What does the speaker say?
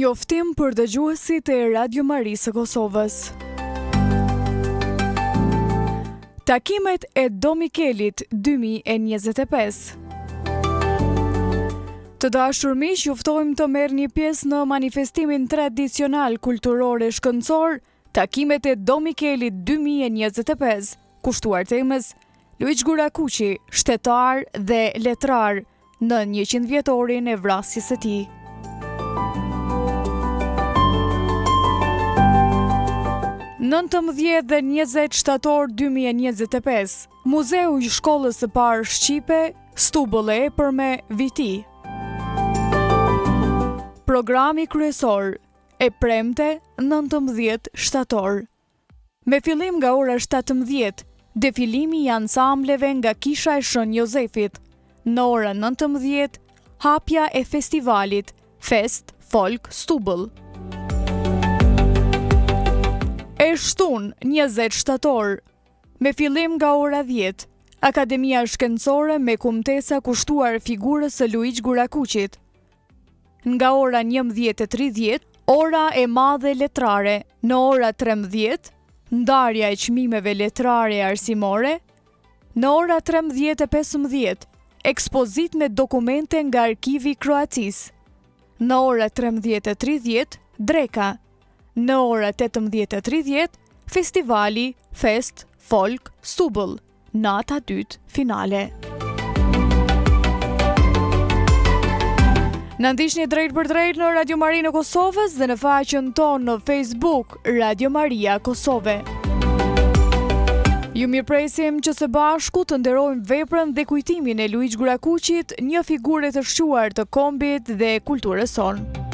Njoftim për dëgjuesit e Radio Marisë së Kosovës. Takimet e Do Mikelit 2025. Të dashur miq, ju ftojmë të merrni pjesë në manifestimin tradicional kulturor e shkencor, Takimet e Do Mikelit 2025, kushtuar temës Luiç Gurakuqi, shtetar dhe letrar, në 100 vjetorin e vrasjes së tij. Në 19 dhe 20 shtator 2025, Muzeu i Shkollës së Parë Shqipe, Stubull e Epërme, Viti. Programi kryesor, e premte 19 shtator. Me fillim nga ora 17, defilimi i ansambleve nga Kisha e Shën Jozefit. Në ora 19, hapja e festivalit Fest Folk Stubull. E shtun 20 shtator, me fillim nga ora 10, Akademia Shkencore me kumtesa kushtuar figurës së Luiç Gurakuqit. Nga ora 11:30, ora e madhe letrare. Në ora 13, ndarja e çmimeve letrare arsimore. Në ora 13:15, ekspozit me dokumente nga Arkivi i Kroacisë. Në ora 13:30, dreka. Në ora 18:30, festivali Fest Folk Stubull, nata 2 finale. Në ndiqni drejt për drejt në Radio Marinë e Kosovës dhe në faqen tonë në Facebook Radio Maria Kosove. Ju mirpresim që së bashku të nderojmë veprën dhe kujtimin e Luiç Gurakuqit, një figurë të shquar të kombit dhe kulturës sonë.